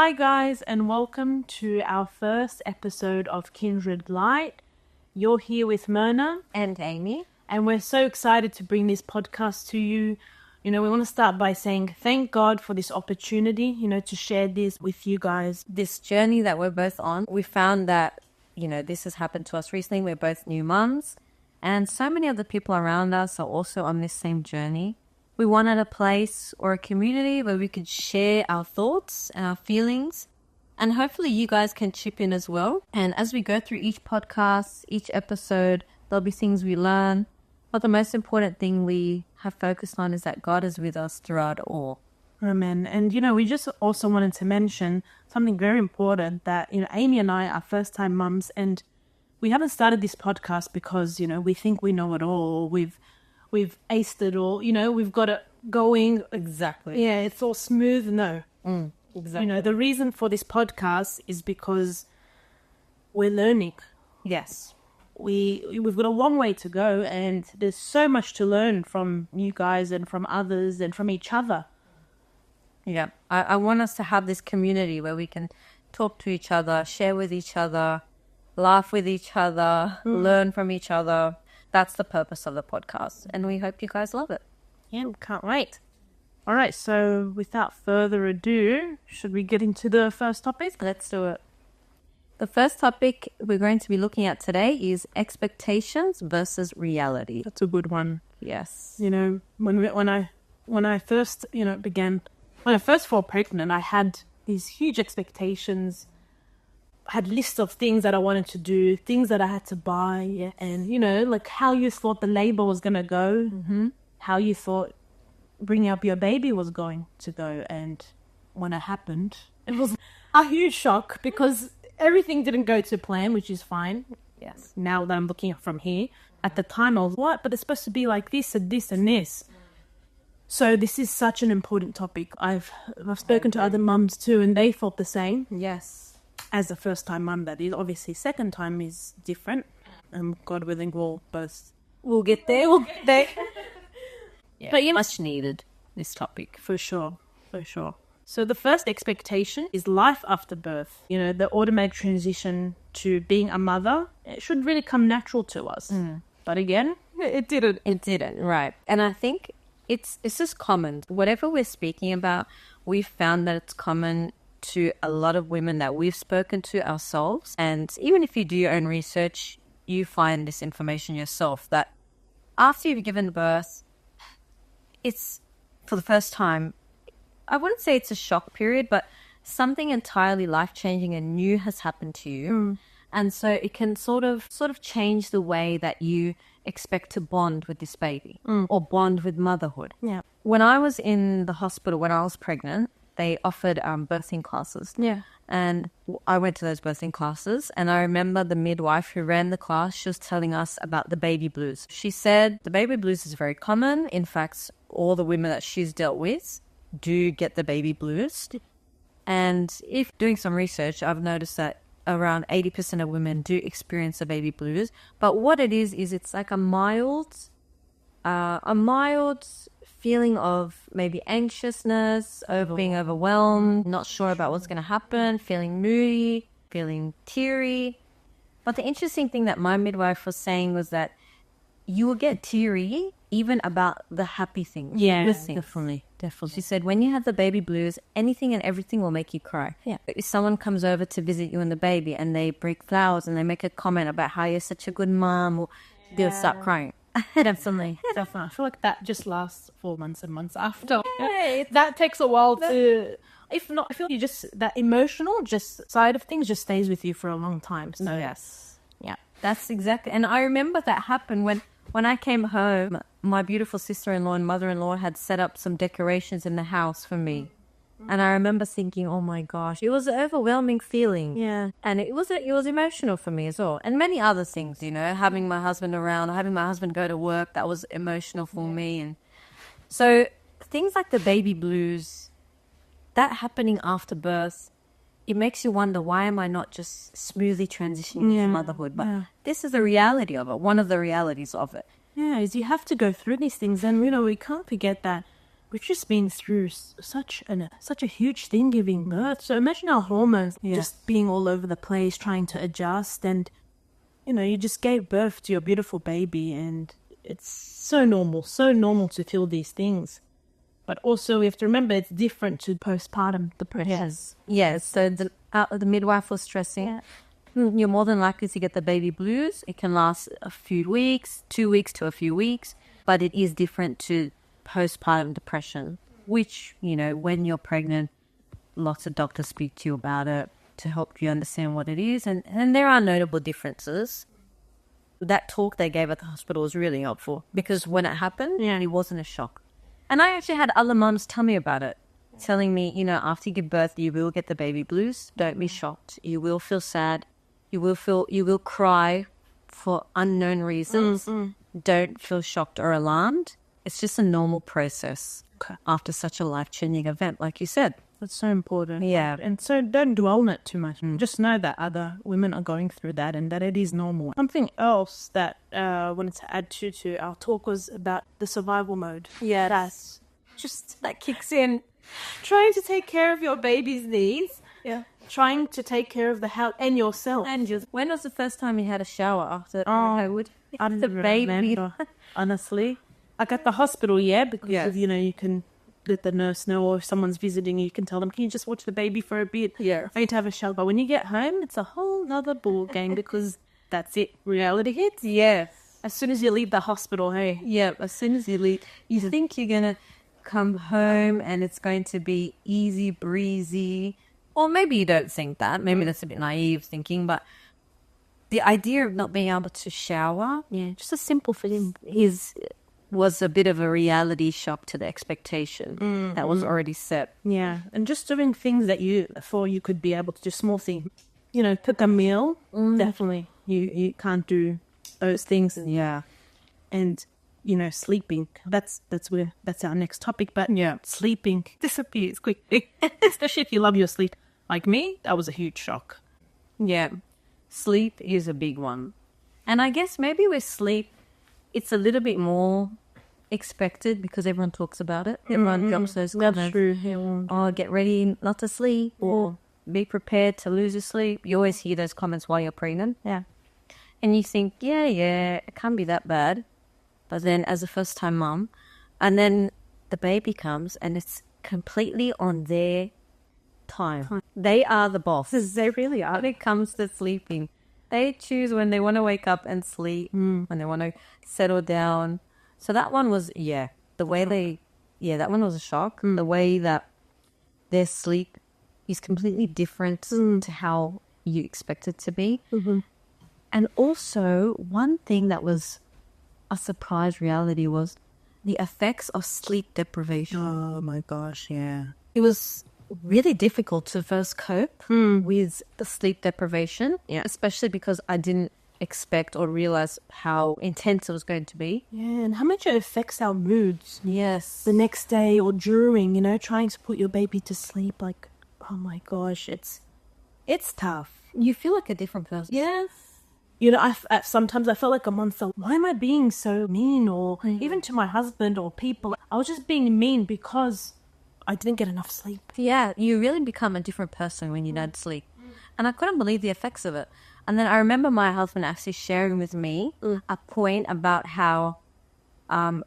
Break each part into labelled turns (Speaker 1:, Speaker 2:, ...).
Speaker 1: Hi guys, and welcome to our first episode of Kindred Light. You're here with Myrna
Speaker 2: and Amy,
Speaker 1: and we're so excited to bring this podcast to you. We want to start by saying thank God for this opportunity, to share this with you guys.
Speaker 2: This journey that we're both on, we found that, this has happened to us recently. We're both new mums, and so many other people around us are also on this same journey. We wanted a place or a community where we could share our thoughts and our feelings, and hopefully you guys can chip in as well. And as we go through each podcast, each episode, there'll be things we learn. But the most important thing we have focused on is that God is with us throughout it all.
Speaker 1: Amen. And, we just also wanted to mention something very important that, Amy and I are first-time mums, and we haven't started this podcast because, we think we know it all. We've aced it all, we've got it going.
Speaker 2: Exactly.
Speaker 1: Yeah, it's all smooth. No.
Speaker 2: Exactly.
Speaker 1: The reason for this podcast is because we're learning.
Speaker 2: Yes.
Speaker 1: We've got a long way to go, and there's so much to learn from you guys and from others and from each other.
Speaker 2: Yeah. I want us to have this community where we can talk to each other, share with each other, laugh with each other, learn from each other. That's the purpose of the podcast, and we hope you guys love it.
Speaker 1: Yeah, we can't wait. All right, so without further ado, should we get into the first topic?
Speaker 2: Let's do it. The first topic we're going to be looking at today is expectations versus reality.
Speaker 1: That's a good one.
Speaker 2: Yes.
Speaker 1: When I first when I first fell pregnant, I had these huge expectations. I had lists of things that I wanted to do, things that I had to buy,
Speaker 2: yes.
Speaker 1: And like how you thought the labor was gonna go, how you thought bringing up your baby was going to go, and when it happened, it was a huge shock because everything didn't go to plan, which is fine.
Speaker 2: Yes.
Speaker 1: Now that I'm looking from here, at the time I was, what? But it's supposed to be like this and this and this. So this is such an important topic. I've spoken to other mums too, and they thought the same.
Speaker 2: Yes.
Speaker 1: As a first-time mum, that is. Obviously, second time is different. God willing, we'll get there.
Speaker 2: Yeah,
Speaker 1: but
Speaker 2: much needed, this topic.
Speaker 1: For sure. So the first expectation is life after birth. The automatic transition to being a mother, it should really come natural to us. But again, it didn't.
Speaker 2: It didn't, right. And I think it's just common. Whatever we're speaking about, we've found that it's common to a lot of women that we've spoken to ourselves. And even if you do your own research, you find this information yourself, that after you've given birth, it's, for the first time, I wouldn't say it's a shock period, but something entirely life-changing and new has happened to you. And so it can sort of change the way that you expect to bond with this baby or bond with motherhood.
Speaker 1: Yeah.
Speaker 2: When I was in the hospital, when I was pregnant, they offered birthing classes.
Speaker 1: Yeah.
Speaker 2: And I went to those birthing classes, and I remember the midwife who ran the class, she was telling us about the baby blues. She said the baby blues is very common. In fact, all the women that she's dealt with do get the baby blues. And if doing some research, I've noticed that around 80% of women do experience the baby blues. But what it is it's like a mild feeling of maybe anxiousness, being overwhelmed, not sure about what's going to happen, feeling moody, feeling teary. But the interesting thing that my midwife was saying was that you will get teary even about the happy things.
Speaker 1: Yeah,
Speaker 2: definitely. She said when you have the baby blues, anything and everything will make you cry.
Speaker 1: Yeah.
Speaker 2: If someone comes over to visit you and the baby and they break flowers and they make a comment about how you're such a good mom, they'll start crying.
Speaker 1: Definitely. I feel like that just lasts 4 months and months after. Yeah. That takes a while to... If not, I feel you just... That emotional side of things just stays with you for a long time. So
Speaker 2: yes.
Speaker 1: Yeah.
Speaker 2: That's exactly... And I remember that happened when I came home. My beautiful sister-in-law and mother-in-law had set up some decorations in the house for me. And I remember thinking, oh my gosh, it was an overwhelming feeling.
Speaker 1: Yeah.
Speaker 2: And it was emotional for me as well. And many other things, having my husband around, having my husband go to work, that was emotional for me. And so things like the baby blues, that happening after birth, it makes you wonder, why am I not just smoothly transitioning to motherhood? But this is the reality of it, one of the realities of it.
Speaker 1: Yeah, is you have to go through these things. And, we can't forget that we've just been through such a huge thing giving birth. So imagine our hormones just being all over the place, trying to adjust. And, you know, you just gave birth to your beautiful baby, and it's so normal to feel these things. But also we have to remember it's different to postpartum depression.
Speaker 2: Yes. So the midwife was stressing, you're more than likely to get the baby blues. It can last a few weeks, 2 weeks to a few weeks, but it is different to postpartum depression, which, you know, when you're pregnant, lots of doctors speak to you about it to help you understand what it is. And there are notable differences. That talk they gave at the hospital was really helpful because when it happened, it wasn't a shock. And I actually had other mums tell me about it, telling me, you know, after you give birth, you will get the baby blues. Don't be shocked. You will feel sad. You will cry for unknown reasons. Don't feel shocked or alarmed. It's just a normal process after such a life-changing event, like you said.
Speaker 1: That's so important.
Speaker 2: Yeah.
Speaker 1: And so don't dwell on it too much. Just know that other women are going through that and that it is normal. Something else that I wanted to add to our talk was about the survival mode.
Speaker 2: Yeah. That kicks in.
Speaker 1: Trying to take care of your baby's needs. Yeah. Trying to take care of the house and yourself.
Speaker 2: When was the first time you had a shower after
Speaker 1: I
Speaker 2: the baby?
Speaker 1: remember, honestly. Like at the hospital, because you know, you can let the nurse know, or if someone's visiting, you can tell them, can you just watch the baby for a bit?
Speaker 2: Yeah.
Speaker 1: I need to have a shower. But when you get home, it's a whole nother ball game because that's it. Reality hits.
Speaker 2: Yes.
Speaker 1: As soon as you leave the hospital, hey.
Speaker 2: Yeah, as soon as you leave, you think you're going to come home and it's going to be easy breezy. Or maybe you don't think that. Maybe that's a bit naive thinking, but the idea of not being able to shower, just a simple thing, was a bit of a reality shock to the expectation that was already set.
Speaker 1: Yeah, and just doing things that you could be able to do small things. You know, cook a meal, definitely. You can't do those things.
Speaker 2: Yeah.
Speaker 1: And, you know, sleeping. That's our next topic. But sleeping disappears quickly, especially if you love your sleep. Like me, that was a huge shock.
Speaker 2: Yeah, sleep is a big one. And I guess maybe with sleep, it's a little bit more expected because everyone talks about it. Everyone drops those comments.
Speaker 1: That's true.
Speaker 2: Oh, get ready not to sleep or be prepared to lose your sleep. You always hear those comments while you're pregnant.
Speaker 1: Yeah.
Speaker 2: And you think, yeah, it can't be that bad. But then as a first-time mom, and then the baby comes and it's completely on their time. They are the boss.
Speaker 1: They really are.
Speaker 2: When it comes to sleeping, they choose when they want to wake up and sleep, when they want to settle down. So that one was, that one was a shock. The way that their sleep is completely different to how you expect it to be. And also, one thing that was a surprise reality was the effects of sleep deprivation.
Speaker 1: Oh my gosh, yeah.
Speaker 2: It was really difficult to first cope with the sleep deprivation, especially because I didn't expect or realize how intense it was going to be.
Speaker 1: Yeah, and how much it affects our moods.
Speaker 2: Yes.
Speaker 1: The next day or during, you know, trying to put your baby to sleep. Like, oh my gosh, it's tough.
Speaker 2: You feel like a different person.
Speaker 1: Yes. You know, sometimes I felt like a monster. Why am I being so mean? Or even to my husband or people. I was just being mean because I didn't get enough sleep.
Speaker 2: Yeah, you really become a different person when you don't sleep. And I couldn't believe the effects of it. And then I remember my husband actually sharing with me a point about how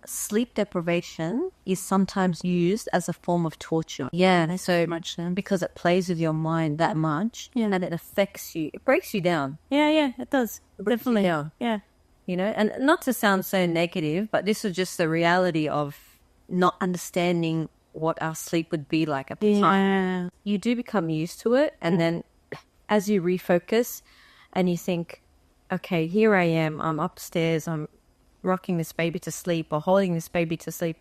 Speaker 2: sleep deprivation is sometimes used as a form of torture. Yeah, so much because it plays with your mind that much and it affects you. It breaks you down.
Speaker 1: Yeah, it does. Definitely. Yeah.
Speaker 2: You know, and not to sound so negative, but this was just the reality of not understanding what our sleep would be like at the time. You do become used to it, and then as you refocus and you think, okay, here I am, I'm upstairs, I'm rocking this baby to sleep or holding this baby to sleep,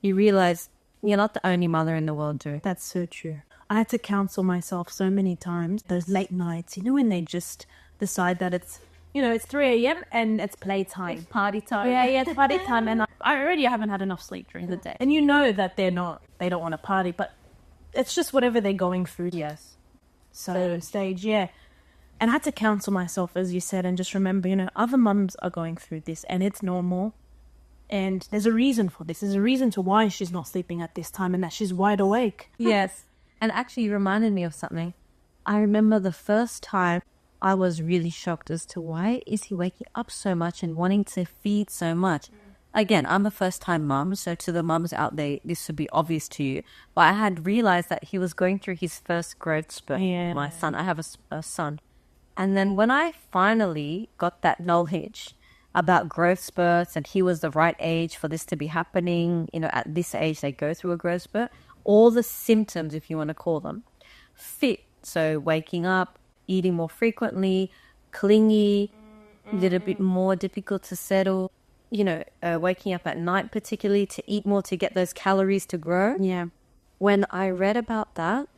Speaker 2: you realize you're not the only mother in the world, Joe.
Speaker 1: That's so true. I had to counsel myself so many times. Those late nights, you know, when they just decide that it's, you know, it's 3 a.m. and it's playtime.
Speaker 2: It's party time.
Speaker 1: Yeah, it's party time. And I already haven't had enough sleep during the day. And you know that they don't want to party, but it's just whatever they're going through.
Speaker 2: Yes.
Speaker 1: So stage, And I had to counsel myself, as you said, and just remember, you know, other mums are going through this and it's normal. And there's a reason for this. There's a reason to why she's not sleeping at this time and that she's wide awake.
Speaker 2: Yes. And actually, you reminded me of something. I remember the first time I was really shocked as to why is he waking up so much and wanting to feed so much. Again, I'm a first-time mum, so to the mums out there, this would be obvious to you. But I had realized that he was going through his first growth spurt.
Speaker 1: Yeah.
Speaker 2: My son, I have a son. And then when I finally got that knowledge about growth spurts and he was the right age for this to be happening, at this age they go through a growth spurt, all the symptoms, if you want to call them, fit. So waking up, eating more frequently, clingy, a little bit more difficult to settle, waking up at night particularly to eat more to get those calories to grow.
Speaker 1: Yeah.
Speaker 2: When I read about that,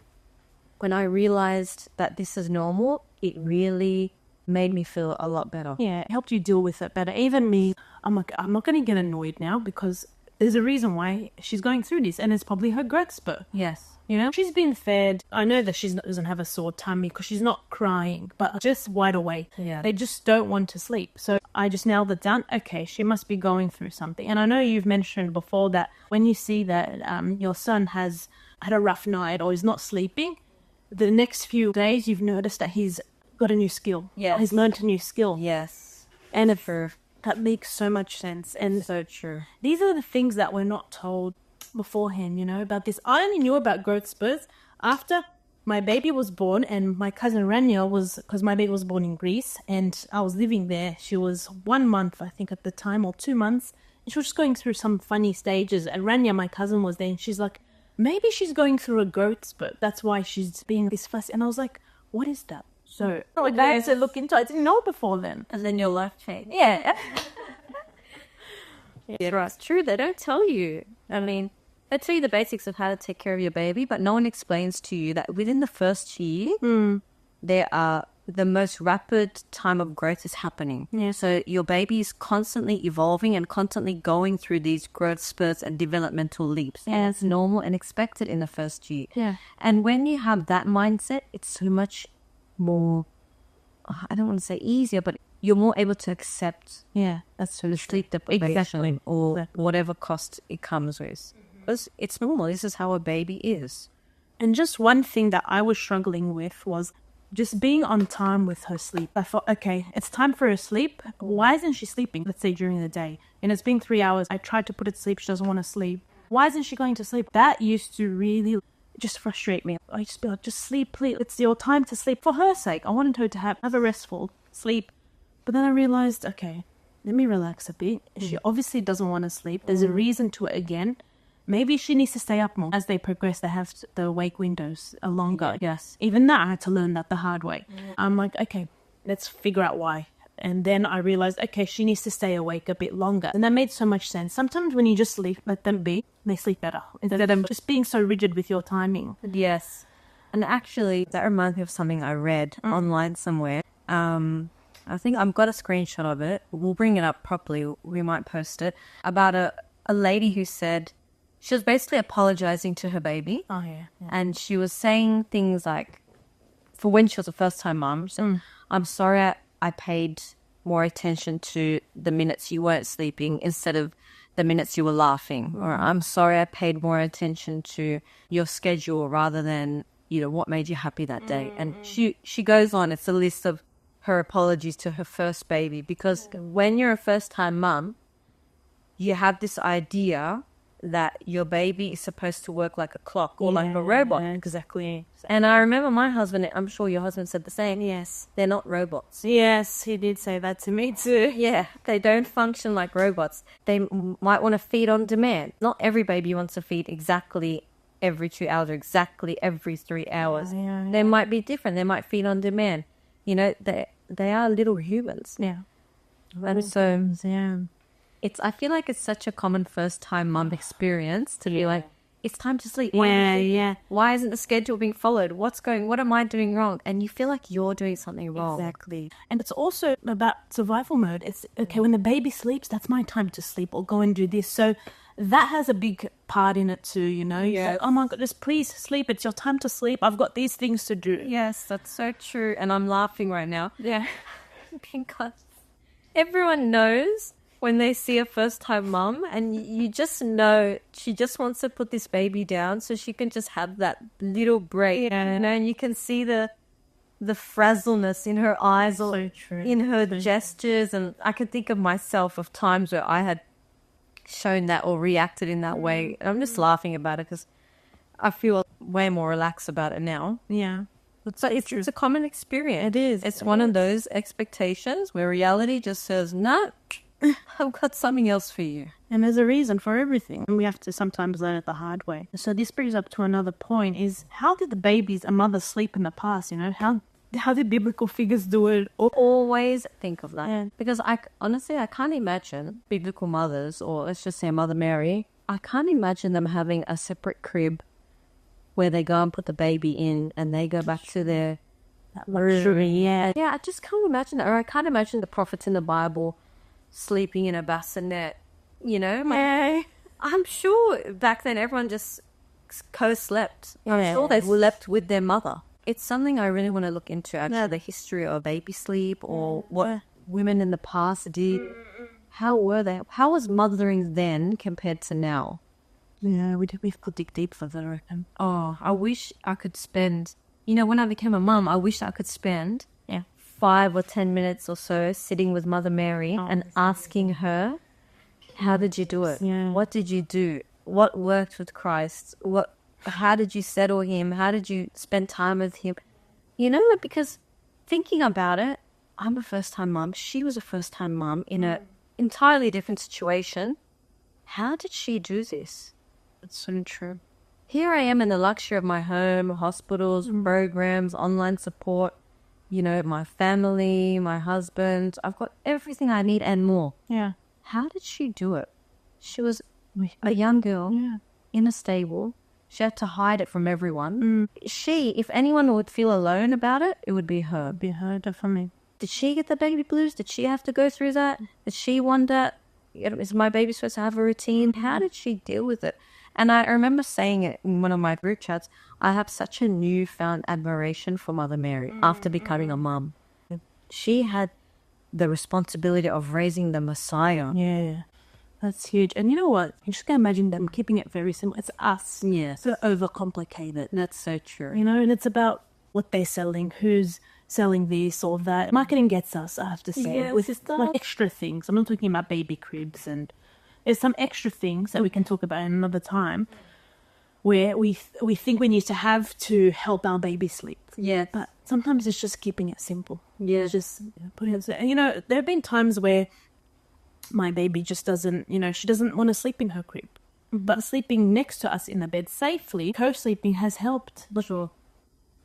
Speaker 2: when I realized that this is normal, it really made me feel a lot better.
Speaker 1: Yeah, it helped you deal with it better. Even me, I'm like, I'm not going to get annoyed now because there's a reason why she's going through this, and it's probably her growth spurt.
Speaker 2: Yes.
Speaker 1: She's been fed. I know that she doesn't have a sore tummy because she's not crying, but just wide awake.
Speaker 2: Yeah.
Speaker 1: They just don't want to sleep. So I just nailed it down. Okay, she must be going through something. And I know you've mentioned before that when you see that your son has had a rough night or is not sleeping, the next few days you've noticed that he's got a new skill.
Speaker 2: Yes.
Speaker 1: He's learned a new skill.
Speaker 2: Yes.
Speaker 1: And that makes so much sense. And
Speaker 2: So true.
Speaker 1: these are the things that we're not told beforehand, about this. I only knew about growth spurts after my baby was born, and my cousin Rania because my baby was born in Greece and I was living there. She was 1 month, I think, at the time, or 2 months. And she was just going through some funny stages. And Rania, my cousin, was there and she's like, maybe she's going through a growth spurt. That's why she's being this fussy. And I was like, what is that? So I had to look into it. I didn't know before then.
Speaker 2: And then your life changed. Yeah. Yeah, right. It's true. They don't tell you. I mean, they tell you the basics of how to take care of your baby, but no one explains to you that within the first year, the most rapid time of growth is happening.
Speaker 1: Yeah.
Speaker 2: So your baby is constantly evolving and constantly going through these growth spurts and developmental leaps. And it's normal and expected in the first year.
Speaker 1: Yeah.
Speaker 2: And when you have that mindset, it's so much more, I don't want to say easier, but you're more able to accept
Speaker 1: That's so
Speaker 2: the sleep deprivation
Speaker 1: Exactly.
Speaker 2: or whatever cost it comes with. Because it's normal. This is how a baby is.
Speaker 1: And just one thing that I was struggling with was just being on time with her sleep. I thought, okay, it's time for her sleep. Why isn't she sleeping? Let's say during the day. And it's been 3 hours. I tried to put her to sleep. She doesn't want to sleep. Why isn't she going to sleep? That used to really just frustrate me. I just be like, just sleep, please. It's your time to sleep for her sake. I wanted her to have a restful sleep. But then I realized, okay, let me relax a bit. She obviously doesn't want to sleep. There's a reason to it again. Maybe she needs to stay up more. As they progress, they have the wake windows are longer.
Speaker 2: Yes.
Speaker 1: Even that, I had to learn that the hard way. I'm like, okay, let's figure out why. And then I realized, okay, she needs to stay awake a bit longer. And that made so much sense. Sometimes when you just let them be, they sleep better. Instead of just being so rigid with your timing.
Speaker 2: Yes. And actually, that reminds me of something I read online somewhere. I think I've got a screenshot of it. We'll bring it up properly. We might post it. About a lady who said she was basically apologizing to her baby.
Speaker 1: Oh, yeah.
Speaker 2: And she was saying things like, for when she was a first-time mom, so, I'm sorry I paid more attention to the minutes you weren't sleeping instead of the minutes you were laughing. Or I'm sorry I paid more attention to your schedule rather than, what made you happy that day. And she goes on. It's a list of her apologies to her first baby, because when you're a first-time mum, you have this idea that your baby is supposed to work like a clock or like a robot.
Speaker 1: Yeah, exactly.
Speaker 2: And I remember my husband, I'm sure your husband said the same.
Speaker 1: Yes.
Speaker 2: They're not robots.
Speaker 1: Yes, he did say that to me too.
Speaker 2: Yeah, they don't function like robots. They might want to feed on demand. Not every baby wants to feed exactly every 2 hours or exactly every 3 hours.
Speaker 1: Yeah.
Speaker 2: They might be different. They might feed on demand. They are little humans.
Speaker 1: Yeah.
Speaker 2: And so
Speaker 1: Yeah.
Speaker 2: I feel like it's such a common first-time mum experience to be like, it's time to sleep.
Speaker 1: Yeah.
Speaker 2: Why isn't the schedule being followed? What am I doing wrong? And you feel like you're doing something wrong.
Speaker 1: Exactly. And it's also about survival mode. It's, okay, when the baby sleeps, that's my time to sleep or go and do this. So that has a big part in it too,
Speaker 2: Yes.
Speaker 1: Like, oh my God, just please sleep. It's your time to sleep. I've got these things to do.
Speaker 2: Yes, that's so true. And I'm laughing right now
Speaker 1: Yeah.
Speaker 2: because everyone knows when they see a first-time mum, and you just know she just wants to put this baby down so she can just have that little break, and you can see the frazzleness in her eyes or in her gestures. And I can think of myself of times where I had shown that or reacted in that way. And I'm just laughing about it because I feel way more relaxed about it now.
Speaker 1: Yeah.
Speaker 2: So it's a common experience. It is. It's one of those expectations where reality just says, no, I've got something else for you.
Speaker 1: And there's a reason for everything. And we have to sometimes learn it the hard way. So this brings up to another point is, how did the babies and mothers sleep in the past? You know, how did biblical figures do it?
Speaker 2: Always think of that. Because honestly, I can't imagine biblical mothers, or let's just say Mother Mary, I can't imagine them having a separate crib where they go and put the baby in and they go back to their
Speaker 1: luxury. Yeah,
Speaker 2: I just can't imagine that. Or I can't imagine the prophets in the Bible sleeping in a bassinet, you know? I'm sure back then everyone just co-slept. I'm sure they slept with their mother. It's something I really want to look into, actually, the history of baby sleep, or what women in the past did. How were they? How was mothering then compared to now?
Speaker 1: Yeah, we could dig deep for that, I reckon.
Speaker 2: Oh, I wish I could spend, when I became a mum, I wish I could spend 5 or 10 minutes or so sitting with Mother Mary and asking her, how did you do it?
Speaker 1: Yeah.
Speaker 2: What did you do? What worked with Christ? How did you settle him? How did you spend time with him? Because thinking about it, I'm a first-time mum. She was a first-time mum in an entirely different situation. How did she do this?
Speaker 1: It's so true.
Speaker 2: Here I am in the luxury of my home, hospitals, programs, online support, my family, my husband. I've got everything I need and more.
Speaker 1: Yeah.
Speaker 2: How did she do it? She was a young girl in a stable. She had to hide it from everyone. If anyone would feel alone about it, it would be her.
Speaker 1: Be her, definitely.
Speaker 2: Did she get the baby blues? Did she have to go through that? Did she wonder, is my baby supposed to have a routine? How did she deal with it? And I remember saying it in one of my group chats, I have such a newfound admiration for Mother Mary after becoming a mum. She had the responsibility of raising the Messiah.
Speaker 1: Yeah. That's huge. And you know what? You just can imagine them keeping it very simple. It's us.
Speaker 2: Yes.
Speaker 1: So overcomplicated.
Speaker 2: That's so true.
Speaker 1: And it's about what they're selling, who's selling this or that. Marketing gets us, I have to say.
Speaker 2: Yes,
Speaker 1: with
Speaker 2: it does.
Speaker 1: like extra things. I'm not talking about baby cribs, and there's some extra things that we can talk about in another time where we think we need to have to help our baby sleep.
Speaker 2: Yeah.
Speaker 1: But sometimes it's just keeping it simple.
Speaker 2: Yeah.
Speaker 1: It's just putting it. And, there have been times where my baby just doesn't, she doesn't want to sleep in her crib. But sleeping next to us in the bed safely, co-sleeping has helped.
Speaker 2: Sure.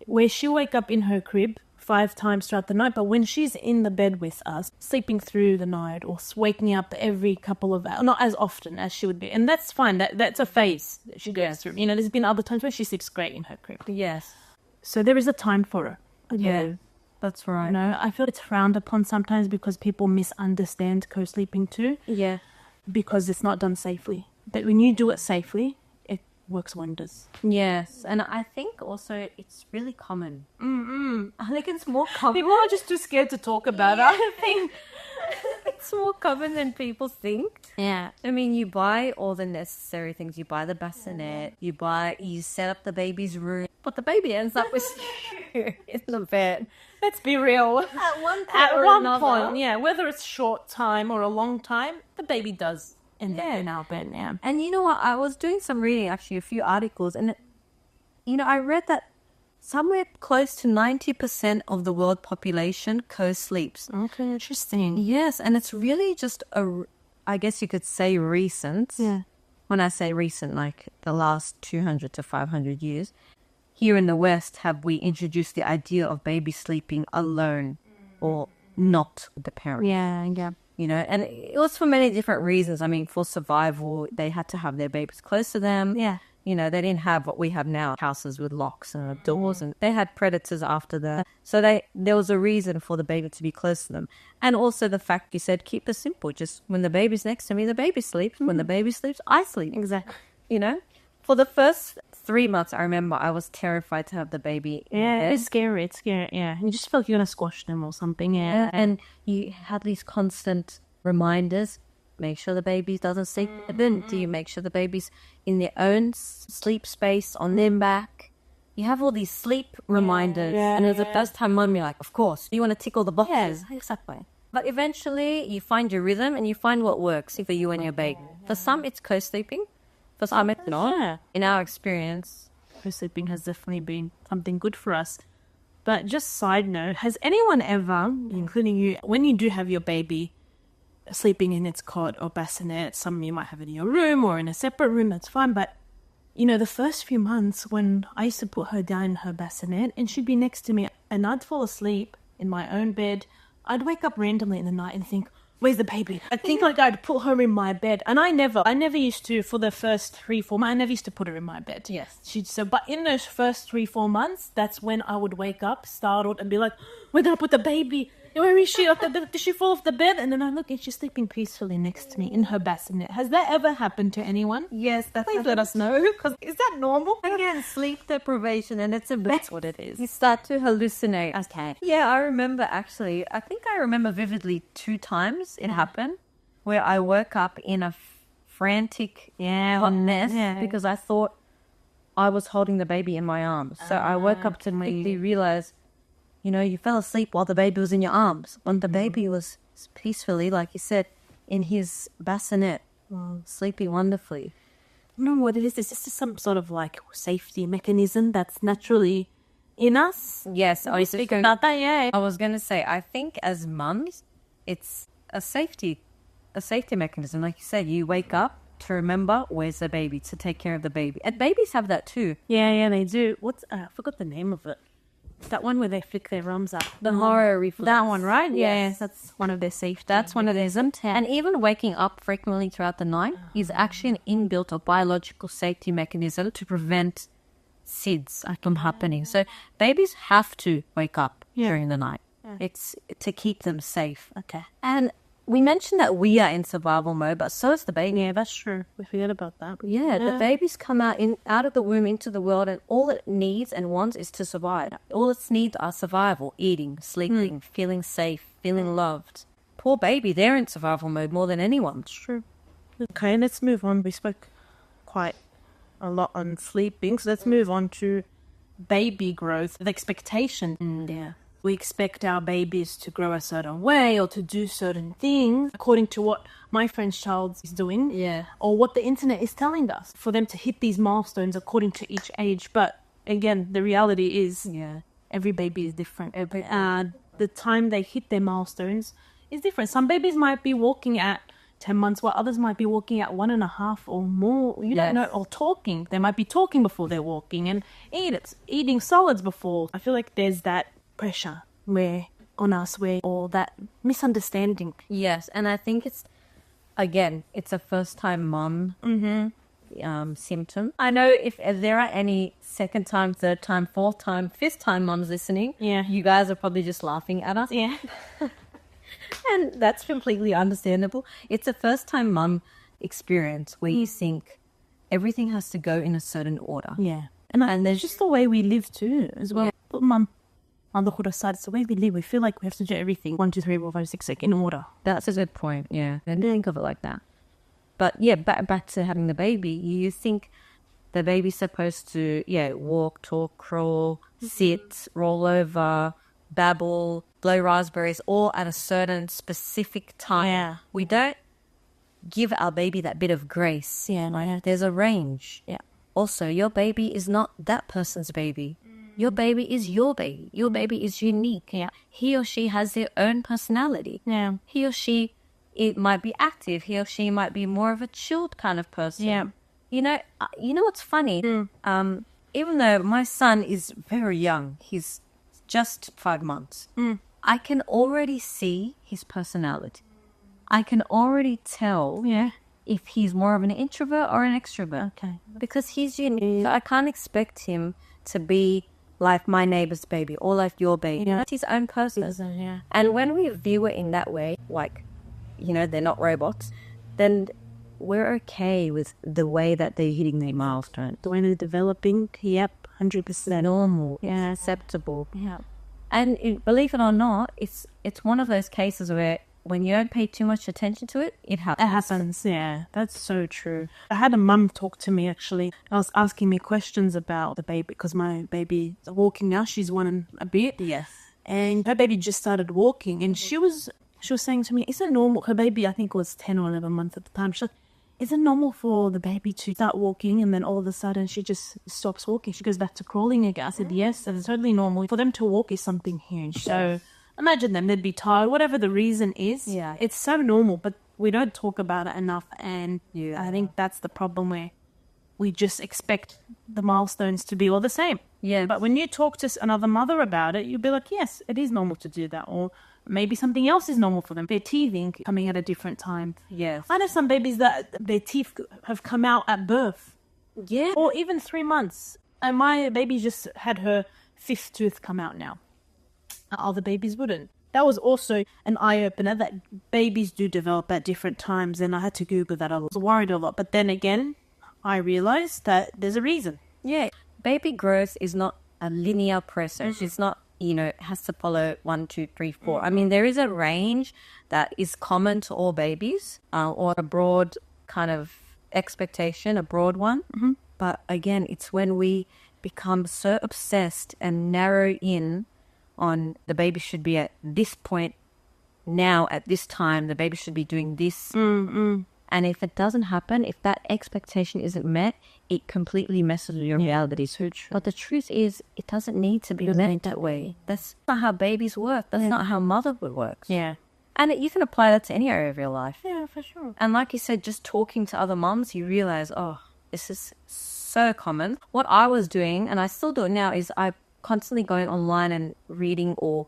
Speaker 1: Where she'll wake up in her crib 5 times throughout the night, but when she's in the bed with us, sleeping through the night or waking up every couple of hours, not as often as she would be. And that's fine. That's a phase that she goes through. There's been other times where she sleeps great in her crib.
Speaker 2: Yes.
Speaker 1: So there is a time for her.
Speaker 2: Yeah. That's right.
Speaker 1: I feel it's frowned upon sometimes because people misunderstand co-sleeping too.
Speaker 2: Yeah.
Speaker 1: Because it's not done safely. But when you do it safely, it works wonders.
Speaker 2: Yes. And I think also it's really common. I think it's more common.
Speaker 1: People are just too scared to talk about it. I think
Speaker 2: it's more common than people think.
Speaker 1: Yeah.
Speaker 2: I mean, you buy all the necessary things. You buy the bassinet. You set up the baby's room. But the baby ends up with you in the bed.
Speaker 1: Let's be real.
Speaker 2: At one point
Speaker 1: At
Speaker 2: or
Speaker 1: one
Speaker 2: another.
Speaker 1: point, yeah. Whether it's short time or a long time, the baby does end up in our bed now.
Speaker 2: And you know what? I was doing some reading, actually, a few articles. And, I read that somewhere close to 90% of the world population co-sleeps.
Speaker 1: Okay, interesting.
Speaker 2: Yes, and it's really just I guess you could say recent.
Speaker 1: Yeah.
Speaker 2: When I say recent, like the last 200 to 500 years. Here in the West, have we introduced the idea of baby sleeping alone or not with the parent?
Speaker 1: Yeah.
Speaker 2: And it was for many different reasons. I mean, for survival, they had to have their babies close to them.
Speaker 1: Yeah.
Speaker 2: They didn't have what we have now, houses with locks and doors, and they had predators after that. So there was a reason for the baby to be close to them. And also the fact you said, keep it simple. Just when the baby's next to me, the baby sleeps. When the baby sleeps, I sleep.
Speaker 1: Exactly.
Speaker 2: For the first 3 months, I remember I was terrified to have the baby in bed.
Speaker 1: It's scary. Yeah. You just feel like you're going to squash them or something. Yeah.
Speaker 2: And you had these constant reminders, make sure the baby doesn't sleep in the bin? Do you make sure the baby's in their own sleep space on their back? You have all these sleep reminders. And as a first-time mom, you're like, of course, you want to tick all the boxes. Exactly. But eventually, you find your rhythm and you find what works for you and your baby. For some, it's co-sleeping. For some, it's not. In our experience,
Speaker 1: co-sleeping has definitely been something good for us. But just side note, has anyone ever, including you, when you do have your baby sleeping in its cot or bassinet, some of you might have it in your room or in a separate room, that's fine, but you know, the first few months when I used to put her down in her bassinet and she'd be next to me and I'd fall asleep in my own bed, I'd wake up randomly in the night and think, where's the baby? I'd think like I'd put her in my bed. And I never used to, for the first 3-4 months, I never used to put her in my bed.
Speaker 2: Yes.
Speaker 1: But in those first 3-4 months, that's when I would wake up startled and be like, where did I put the baby? Where is she? Did she fall off the bed? And then I look and she's sleeping peacefully next to me in her bassinet. Has that ever happened to anyone?
Speaker 2: Yes,
Speaker 1: Please let us know. Because is that normal?
Speaker 2: Again, sleep deprivation, and that's what it is. You start to hallucinate. Okay. Yeah, I remember actually. I think I remember vividly 2 times it happened where I woke up in a frantic hot mess because I thought I was holding the baby in my arms. So I woke up to quickly realize, you know, you fell asleep while the baby was in your arms. When the baby was peacefully, like you said, in his bassinet, sleeping wonderfully.
Speaker 1: I don't know what it is. It's just some sort of like safety mechanism that's naturally in us.
Speaker 2: Yes.
Speaker 1: I speak about that,
Speaker 2: I was going to say, I think as mums, it's a safety mechanism. Like you said, you wake up to remember where's the baby, to take care of the baby. And babies have that too.
Speaker 1: Yeah, they do. I forgot the name of it. That one where they flick their arms up.
Speaker 2: The horror reflex.
Speaker 1: That one, right?
Speaker 2: Yes.
Speaker 1: That's one of their safety.
Speaker 2: That's one of their and even waking up frequently throughout the night is actually an inbuilt or biological safety mechanism to prevent SIDS from happening. So babies have to wake up during the night. It's to keep them safe.
Speaker 1: Okay.
Speaker 2: And we mentioned that we are in survival mode, but so is the baby.
Speaker 1: Yeah, that's true. We forget about that.
Speaker 2: Yeah, the babies come out of the womb into the world, and all it needs and wants is to survive. All its needs are survival, eating, sleeping, feeling safe, feeling loved. Poor baby, they're in survival mode more than anyone.
Speaker 1: It's true. Okay, let's move on. We spoke quite a lot on sleeping, so let's move on to baby growth, the expectation. We expect our babies to grow a certain way or to do certain things according to what my friend's child is doing or what the internet is telling us for them to hit these milestones according to each age. But again, the reality is every baby is different. The time they hit their milestones is different. Some babies might be walking at 10 months while others might be walking at 1.5 or more. You don't know, or talking. They might be talking before they're walking and eating solids before. I feel like there's that pressure on us or that misunderstanding.
Speaker 2: Yes, and I think it's a first-time mom symptom. I know if there are any second time, third time, fourth time, fifth time moms listening, you guys are probably just laughing at us.
Speaker 1: Yeah.
Speaker 2: And that's completely understandable. It's a first-time mom experience where you think everything has to go in a certain order.
Speaker 1: Yeah. And there's just the way we live too as well. But motherhood aside, it's the way we live. We feel like we have to do everything 1, 2, 3, 4, 5, 6 in order.
Speaker 2: That's a good point. Yeah, I didn't think of it like that. But yeah, back to having the baby. You think the baby's supposed to walk, talk, crawl, sit, roll over, babble, blow raspberries, all at a certain specific time.
Speaker 1: Yeah.
Speaker 2: We don't give our baby that bit of grace.
Speaker 1: Yeah,
Speaker 2: there's a range.
Speaker 1: Yeah.
Speaker 2: Also, your baby is not that person's baby. Your baby is your baby. Your baby is unique.
Speaker 1: Yeah.
Speaker 2: He or she has their own personality.
Speaker 1: Yeah.
Speaker 2: He or she, it might be active. He or she might be more of a chilled kind of person.
Speaker 1: Yeah.
Speaker 2: You know what's funny? Even though my son is very young, he's just 5 months, I can already see his personality. I can already tell if he's more of an introvert or an extrovert.
Speaker 1: Okay.
Speaker 2: Because he's unique. So I can't expect him to be like my neighbor's baby or like your baby.
Speaker 1: Yeah.
Speaker 2: That's his own person. And when we view it in that way, like, they're not robots, then we're okay with the way that they're hitting their milestone.
Speaker 1: The way they're developing, 100%.
Speaker 2: Normal.
Speaker 1: Yeah.
Speaker 2: Acceptable.
Speaker 1: Yeah.
Speaker 2: And believe it or not, it's one of those cases where when you don't pay too much attention to it, it happens.
Speaker 1: It happens, yeah. That's so true. I had a mum talk to me, actually. I was asking me questions about the baby because my baby is walking now. She's 1 and a bit.
Speaker 2: Yes.
Speaker 1: And her baby just started walking. And she was saying to me, is it normal? Her baby, I think, was 10 or 11 months at the time. She's like, is it normal for the baby to start walking and then all of a sudden she just stops walking? She goes back to crawling again. I said, yes, it's totally normal. For them to walk is something huge. So imagine them, they'd be tired, whatever the reason is.
Speaker 2: Yeah.
Speaker 1: It's so normal, but we don't talk about it enough. And
Speaker 2: Yeah.
Speaker 1: I think that's the problem, where we just expect the milestones to be all the same.
Speaker 2: Yeah.
Speaker 1: But when you talk to another mother about it, you'll be like, yes, it is normal to do that. Or maybe something else is normal for them. They're teething coming at a different time.
Speaker 2: Yes.
Speaker 1: I know some babies that their teeth have come out at birth.
Speaker 2: Yeah.
Speaker 1: Or even 3 months. And my baby just had her 5th tooth come out now. Other babies wouldn't. That was also an eye-opener that babies do develop at different times, and I had to Google that. I was worried a lot. But then again, I realized that there's a reason.
Speaker 2: Yeah. Baby growth is not a linear process. It's not, has to follow 1, 2, 3, 4. I mean, there is a range that is common to all babies, or a broad kind of expectation, a broad one. Mm-hmm. But again, it's when we become so obsessed and narrow in on the baby should be at this point now, at this time, the baby should be doing this.
Speaker 1: Mm-mm.
Speaker 2: And if it doesn't happen, if that expectation isn't met, it completely messes with your reality.
Speaker 1: So true.
Speaker 2: But the truth is, it doesn't need to be met that way. That's not how babies work. That's not how motherhood works.
Speaker 1: Yeah.
Speaker 2: And you can apply that to any area of your life.
Speaker 1: Yeah, for sure.
Speaker 2: And like you said, just talking to other moms, you realize, oh, this is so common. What I was doing, and I still do it now, is I constantly going online and reading or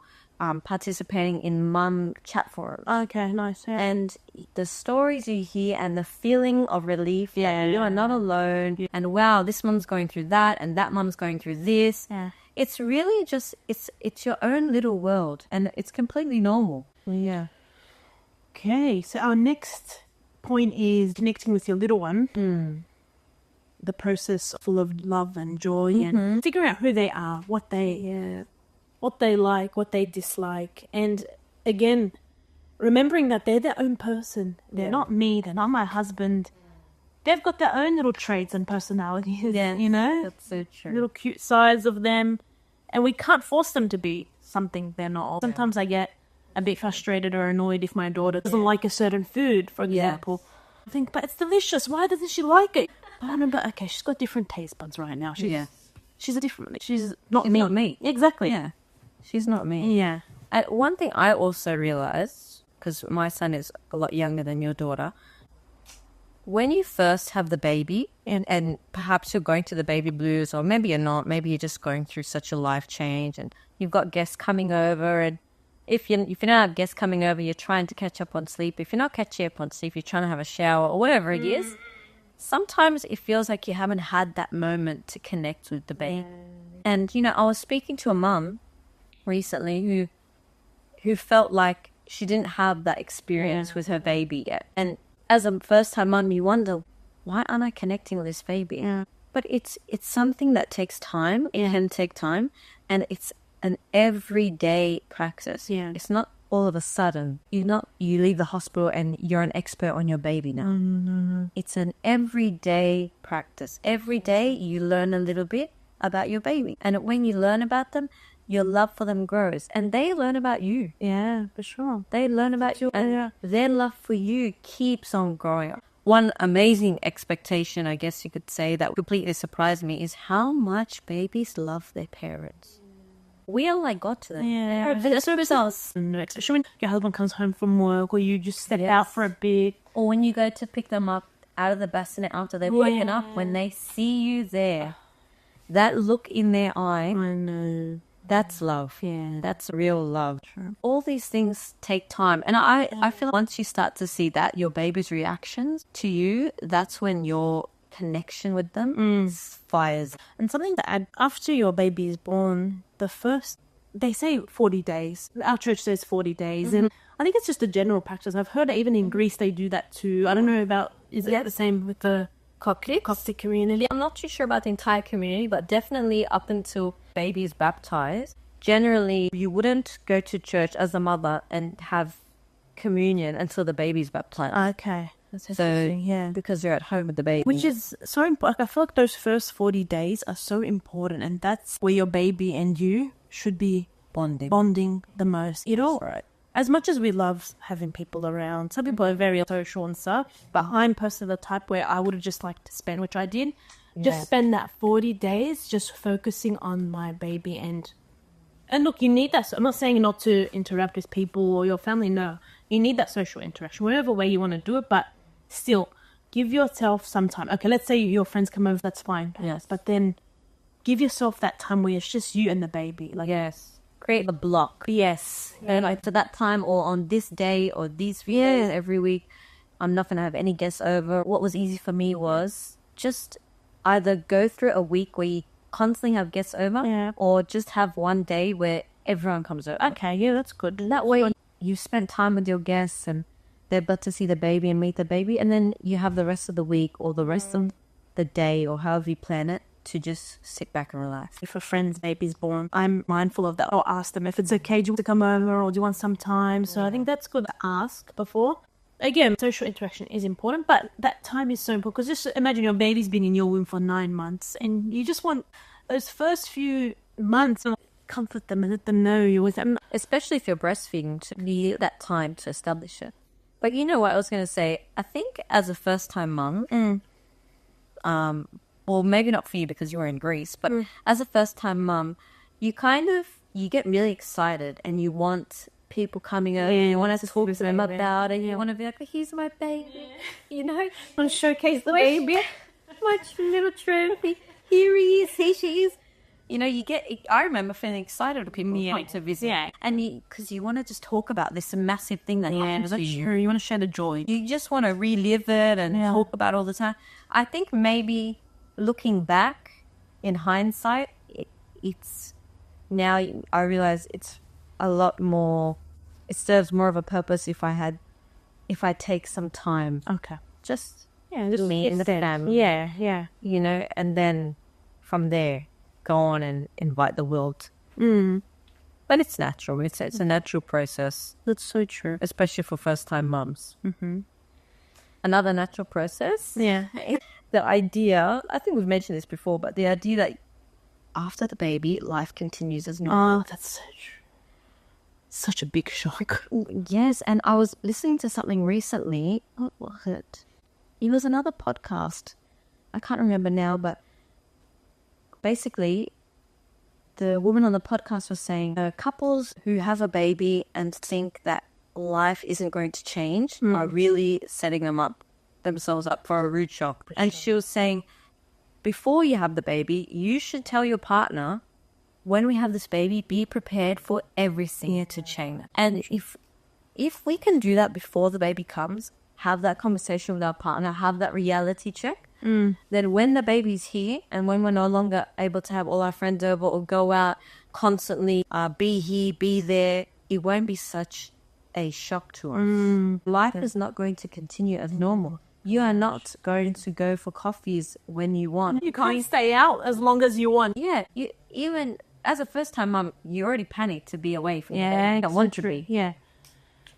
Speaker 2: participating in mum chat forums.
Speaker 1: Okay, nice. Yeah.
Speaker 2: And the stories you hear and the feeling of relief that you are not alone. Yeah. And wow, this mum's going through that and that mum's going through this.
Speaker 1: Yeah.
Speaker 2: It's really just, it's your own little world and it's completely normal.
Speaker 1: Yeah. Okay, so our next point is connecting with your little one. The process full of love and joy and figuring out who they are, what they like, what they dislike. And again, remembering that they're their own person. They're not me. They're not my husband. They've got their own little traits and personalities,
Speaker 2: That's so true.
Speaker 1: little cute sides of them. And we can't force them to be something they're not. Sometimes I get a bit frustrated or annoyed if my daughter doesn't like a certain food, for example. I think, but it's delicious. Why doesn't she like it? But I know, but okay, she's got different taste buds right now. She's a different. She's not me. Exactly.
Speaker 2: Yeah. She's not me.
Speaker 1: Yeah.
Speaker 2: And one thing I also realized, because my son is a lot younger than your daughter, when you first have the baby and perhaps you're going through the baby blues, or maybe you're not, maybe you're just going through such a life change and you've got guests coming over, and if you don't have guests coming over, you're trying to catch up on sleep. If you're not catching up on sleep, you're trying to have a shower or whatever it is. Sometimes it feels like you haven't had that moment to connect with the baby. And, I was speaking to a mum recently who felt like she didn't have that experience with her baby yet. And as a first-time mum, you wonder, why aren't I connecting with this baby?
Speaker 1: Yeah.
Speaker 2: But it's something that takes time. It can take time. And it's an everyday practice.
Speaker 1: Yeah.
Speaker 2: It's not all of a sudden. You leave the hospital and you're an expert on your baby now.
Speaker 1: No.
Speaker 2: It's an everyday practice. Every day you learn a little bit about your baby. And when you learn about them, your love for them grows. And they learn about you.
Speaker 1: Yeah, for sure.
Speaker 2: They learn about you. And their love for you keeps on growing. One amazing expectation, I guess you could say, that completely surprised me is how much babies love their parents. We are like God to them.
Speaker 1: Yeah.
Speaker 2: That's what else.
Speaker 1: Especially when your husband comes home from work or you just step out for a bit.
Speaker 2: Or when you go to pick them up out of the bassinet after they've woken up, when they see you there, that look in their eye,
Speaker 1: I know.
Speaker 2: That's love.
Speaker 1: Yeah.
Speaker 2: That's real love.
Speaker 1: True.
Speaker 2: All these things take time. And I feel like once you start to see that, your baby's reactions to you, that's when your connection with them fires.
Speaker 1: And something to add, after your baby is born, they say 40 days. Our church says 40 days. And I think it's just a general practice. I've heard even in Greece they do that too. I don't know about, is it the same with the Coptic community?
Speaker 2: I'm not too sure about the entire community, but definitely up until baby is baptized, generally you wouldn't go to church as a mother and have communion until the baby's baptized.
Speaker 1: Okay. That's
Speaker 2: So,
Speaker 1: interesting, yeah.
Speaker 2: because you're at home with the baby.
Speaker 1: Which is so important. I feel like those first 40 days are so important, and that's where your baby and you should be bonding the most.
Speaker 2: right.
Speaker 1: As much as we love having people around, some people are very social and stuff, but I'm personally the type where I would have just liked to spend, which I did, just spend that 40 days just focusing on my baby. And look, you need that. I'm not saying not to interact with people or your family. No, you need that social interaction, whatever way you want to do it, but still, give yourself some time. Okay, let's say your friends come over, that's fine.
Speaker 2: Yes.
Speaker 1: But then give yourself that time where it's just you and the baby. Like,
Speaker 2: Yes. Create the block.
Speaker 1: yes.
Speaker 2: And like to that time or on this day or these few days every week, I'm not going to have any guests over. What was easy for me was just either go through a week where you constantly have guests over or just have one day where everyone comes over.
Speaker 1: Okay, yeah, that's good.
Speaker 2: And that way you spend time with your guests and they're about to see the baby and meet the baby. And then you have the rest of the week or the rest of the day or however you plan it to just sit back and relax.
Speaker 1: If a friend's baby's born, I'm mindful of that. I'll ask them if it's okay, do you want to come over or do you want some time? So I think that's good to ask before. Again, social interaction is important, but that time is so important because just imagine your baby's been in your womb for 9 months and you just want those first few months to comfort them and let them know you're with them.
Speaker 2: Especially if you're breastfeeding, to need that time to establish it. But you know what I was going to say? I think as a first-time mum, well, maybe not for you because you were in Greece, but as a first-time mum, you get really excited and you want people coming over. You want to talk to them about it. You want to be like, oh, here's my baby. You know, want to showcase the baby. My little trophy. Here he is. Here she is. You know, I remember feeling excited when people coming to visit.
Speaker 1: Yeah.
Speaker 2: And because you want to just talk about this massive thing that happens to you.
Speaker 1: You want to share the joy.
Speaker 2: You just want to relive it and talk about it all the time. I think maybe looking back in hindsight, it's now I realize it's a lot more, it serves more of a purpose if I take some time.
Speaker 1: Okay.
Speaker 2: Just
Speaker 1: Just
Speaker 2: me and the family.
Speaker 1: Yeah.
Speaker 2: You know, and then from there, go on and invite the world. But it's natural. It's a natural process.
Speaker 1: That's so true.
Speaker 2: Especially for first-time mums. Another natural process.
Speaker 1: Yeah.
Speaker 2: The idea, I think we've mentioned this before, but the idea that after the baby, life continues as normal.
Speaker 1: Oh, that's such a big shock.
Speaker 2: Yes, and I was listening to something recently. What was it? It was another podcast. I can't remember now, but basically the woman on the podcast was saying couples who have a baby and think that life isn't going to change are really setting themselves up for a rude shock. And she was saying, before you have the baby, you should tell your partner, when we have this baby, be prepared for everything to change. And if we can do that before the baby comes, have that conversation with our partner, have that reality check, then when the baby's here and when we're no longer able to have all our friends over or go out constantly, be here, be there, it won't be such a shock to us. Life is not going to continue as normal. You are not going to go for coffees when you want.
Speaker 1: You can't stay out as long as you want.
Speaker 2: Yeah, even as a first-time mum, you already panic to be away from the baby. You don't want to be.
Speaker 1: Yeah.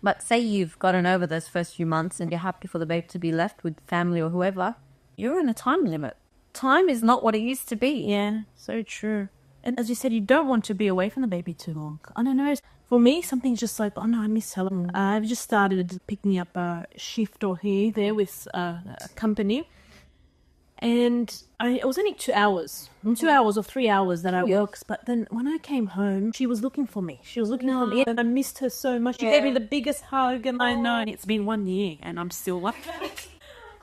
Speaker 2: But say you've gotten over those first few months and you're happy for the baby to be left with family or whoever, you're in a time limit. Time is not what it used to be.
Speaker 1: Yeah, so true. And as you said, you don't want to be away from the baby too long. I don't know. For me, something's just like, oh no, I miss her. I've just started picking up a shift or here, there with a company. And it was only 2 hours. 2 hours or 3 hours that I worked. But then when I came home, she was looking for me. She was looking for me. And I missed her so much. She gave me the biggest hug. And I know. And it's been 1 year. And I'm still like,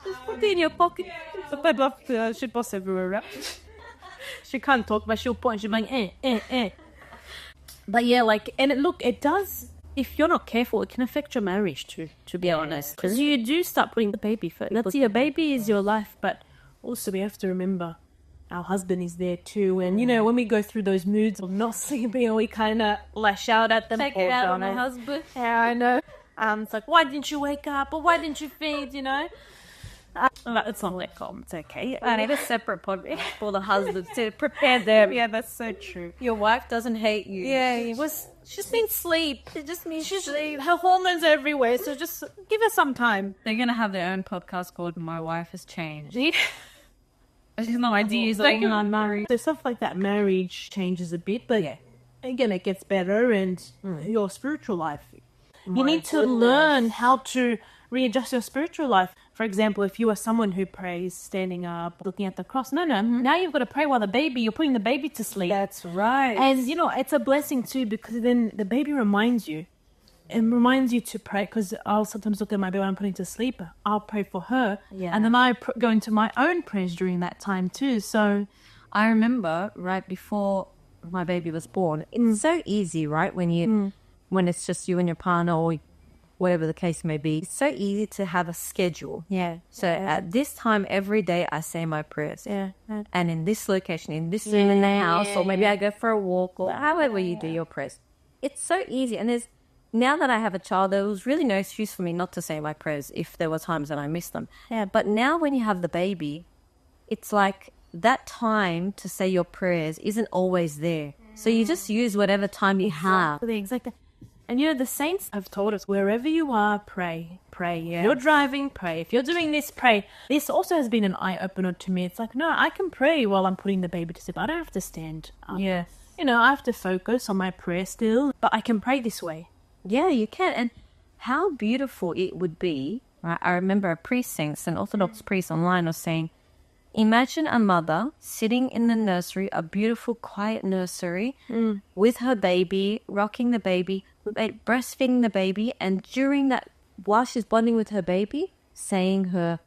Speaker 1: just put it in your pocket. She boss everywhere, right? She can't talk, but she'll point. She'll be like, But yeah, it does, if you're not careful, it can affect your marriage too, to be honest. Because you do start putting the baby first. That's your baby is your life, but also we have to remember our husband is there too. And, you know, when we go through those moods of not sleeping, we kind of lash out at them.
Speaker 2: Take it out on the husband.
Speaker 1: Yeah, I know. It's like, why didn't you wake up? Or why didn't you feed, you know? It's not that common. It's okay.
Speaker 2: I need a separate podcast for the husbands to prepare them.
Speaker 1: Yeah, that's so true.
Speaker 2: Your wife doesn't hate you.
Speaker 1: Yeah, it was. She just needs sleep.
Speaker 2: It just means
Speaker 1: Her hormones are everywhere, so just give her some time.
Speaker 2: they're going to have their own podcast called My Wife Has Changed.
Speaker 1: There's no ideas. I'm married. So stuff like that, marriage changes a bit, but yeah, again, it gets better, and your spiritual life. You need to learn how to readjust your spiritual life. For example, if you are someone who prays standing up, looking at the cross, no, now you've got to pray while you're putting the baby to sleep.
Speaker 2: That's right.
Speaker 1: And, it's a blessing too, because then the baby reminds you. It reminds you to pray, because I'll sometimes look at my baby when I'm putting to sleep. I'll pray for her.
Speaker 2: Yeah.
Speaker 1: And then I go into my own prayers during that time too. So
Speaker 2: I remember right before my baby was born, it's so easy, right? When it's just you and your partner or whatever the case may be, it's so easy to have a schedule.
Speaker 1: yeah.
Speaker 2: So at this time every day I say my prayers.
Speaker 1: Yeah.
Speaker 2: And in this location, in this room in the house, or maybe I go for a walk, or however you do your prayers. It's so easy. And now that I have a child, there was really no excuse for me not to say my prayers if there were times that I missed them.
Speaker 1: Yeah.
Speaker 2: But now when you have the baby, it's like that time to say your prayers isn't always there. So you just use whatever time you have.
Speaker 1: Exactly. And the saints have told us, wherever you are, pray. Yeah. If you're driving, pray. If you're doing this, pray. This also has been an eye-opener to me. It's like, no, I can pray while I'm putting the baby to sleep. I don't have to stand up.
Speaker 2: Yes.
Speaker 1: I have to focus on my prayer still, but I can pray this way.
Speaker 2: Yeah, you can. And how beautiful it would be, right? I remember a priest saying, an Orthodox priest online was saying, imagine a mother sitting in the nursery, a beautiful, quiet nursery, with her baby, rocking the baby, breastfeeding the baby, and during that, while she's bonding with her baby, saying her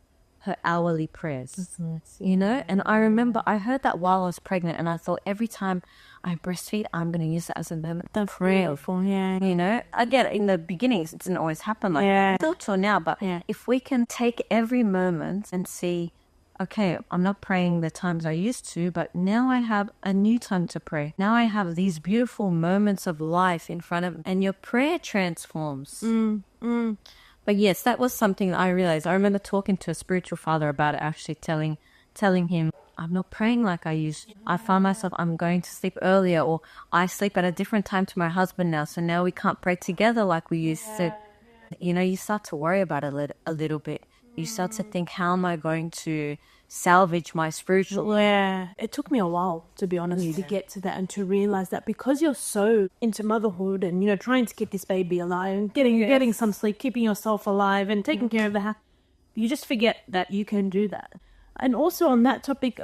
Speaker 2: hourly prayers. And I remember I heard that while I was pregnant, and I thought every time I breastfeed, I'm going to use it as a moment of prayer. Again, in the beginnings, it didn't always happen like that. Still till now, but if we can take every moment and see, okay, I'm not praying the times I used to, but now I have a new time to pray. Now I have these beautiful moments of life in front of me, and your prayer transforms. But yes, that was something I realized. I remember talking to a spiritual father about it, actually telling him, I'm not praying like I used to. I find myself, I'm going to sleep earlier, or I sleep at a different time to my husband now, so now we can't pray together like we used to. You start to worry about it a little bit. You start to think, how am I going to salvage my spiritual?
Speaker 1: Yeah, it took me a while, to be honest, to get to that and to realize that, because you're so into motherhood and, trying to keep this baby alive and getting some sleep, keeping yourself alive and taking care of the house, you just forget that you can do that. And also on that topic,